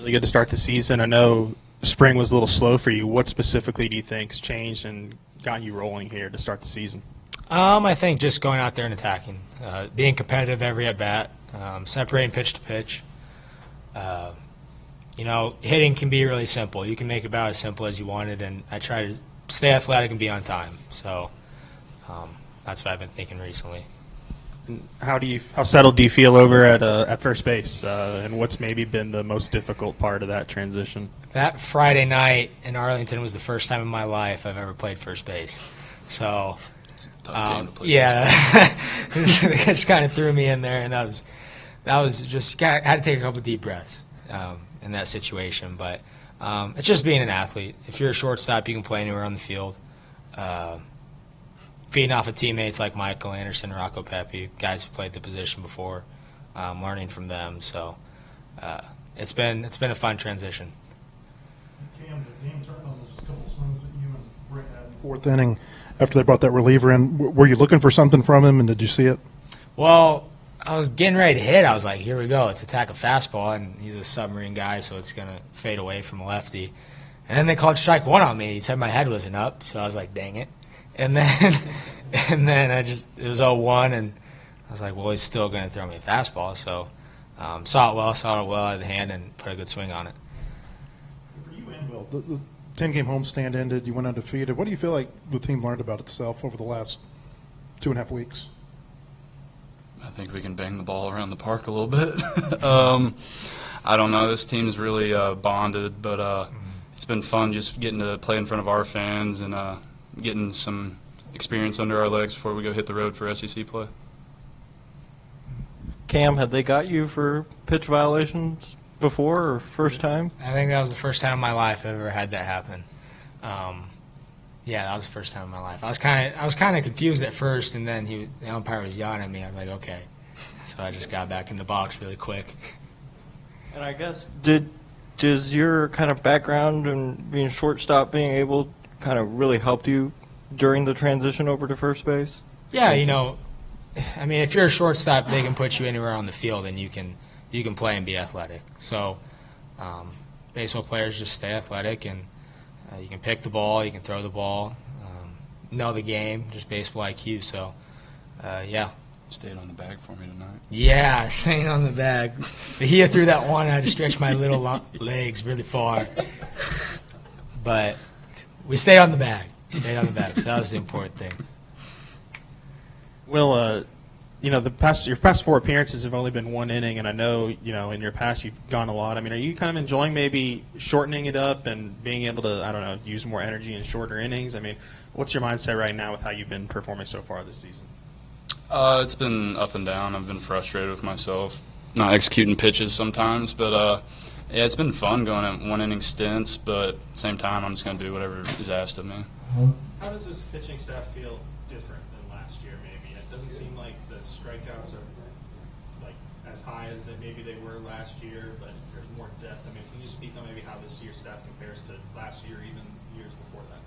really good to start the season. I know spring was a little slow for you. What specifically do you think has changed and got you rolling here to start the season? I think just going out there and attacking, being competitive every at bat, separating pitch to pitch. Hitting can be really simple. You can make it about as simple as you want it, and I try to stay athletic and be on time. So that's what I've been thinking recently. How settled do you feel over at first base, and what's maybe been the most difficult part of that transition? That Friday night in Arlington was the first time in my life I've ever played first base. So, yeah, it just kind of threw me in there, and that was just I had to take a couple deep breaths in that situation. But it's just being an athlete. If you're a shortstop, you can play anywhere on the field. Feeding off of teammates like Michael Anderson, Rocco Pepe, guys who've played the position before, learning from them. So it's been a fun transition. Cam, the game turned on those couple swings that you and Britt had in the fourth inning after they brought that reliever in. Were you looking for something from him, and did you see it? Well, I was getting ready to hit. I was like, here we go. Let's attack a fastball, and he's a submarine guy, so it's going to fade away from a lefty. And then they called strike one on me. He said my head wasn't up, so I was like, dang it. And then it was 0-1, and I was like, well, he's still going to throw me a fastball. So saw it well out of the hand, and put a good swing on it. For you and Will, the 10-game homestand ended. You went undefeated. What do you feel like the team learned about itself over the last 2.5 weeks? I think we can bang the ball around the park a little bit. I don't know. This team's really bonded, but it's been fun just getting to play in front of our fans and getting some experience under our legs before we go hit the road for SEC play. Cam, had they got you for pitch violations before or first time? I think that was the first time in my life I've ever had that happen. Yeah, that was the first time in my life. I was kind of confused at first, and then the umpire was yelling at me. I was like, okay. So I just got back in the box really quick. And I guess does your kind of background and being shortstop, being able kind of really helped you during the transition over to first base? Yeah, I mean, if you're a shortstop, they can put you anywhere on the field, and you can play and be athletic. So baseball players just stay athletic, and you can pick the ball, you can throw the ball, know the game, just baseball IQ. So, yeah. Stayed on the bag for me tonight. Yeah, staying on the bag. But he threw that one, I had to stretch my little legs really far. But we stayed on the bag. So that was the important thing. Will, your past 4 appearances have only been 1 inning, and I know, in your past you've gone a lot. I mean, are you kind of enjoying maybe shortening it up and being able to, I don't know, use more energy in shorter innings? I mean, what's your mindset right now with how you've been performing so far this season? It's been up and down. I've been frustrated with myself, not executing pitches sometimes, but yeah, it's been fun going at 1-inning stints, but at the same time, I'm just going to do whatever is asked of me. How does this pitching staff feel different than last year, maybe? It doesn't seem like the strikeouts are like as high as maybe they were last year, but there's more depth. I mean, can you speak on maybe how this year's staff compares to last year, even years before that?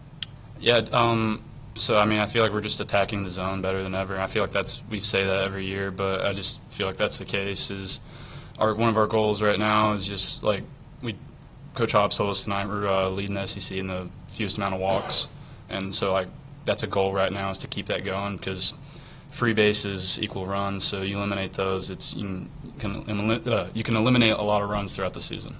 Yeah, so I mean, I feel like we're just attacking the zone better than ever. I feel like we say that every year, but I just feel like that's the case. One of our goals right now is just like Coach Hobbs told us tonight, we're leading the SEC in the fewest amount of walks, and so like that's a goal right now is to keep that going because free bases equal runs. So you eliminate those, you can eliminate a lot of runs throughout the season.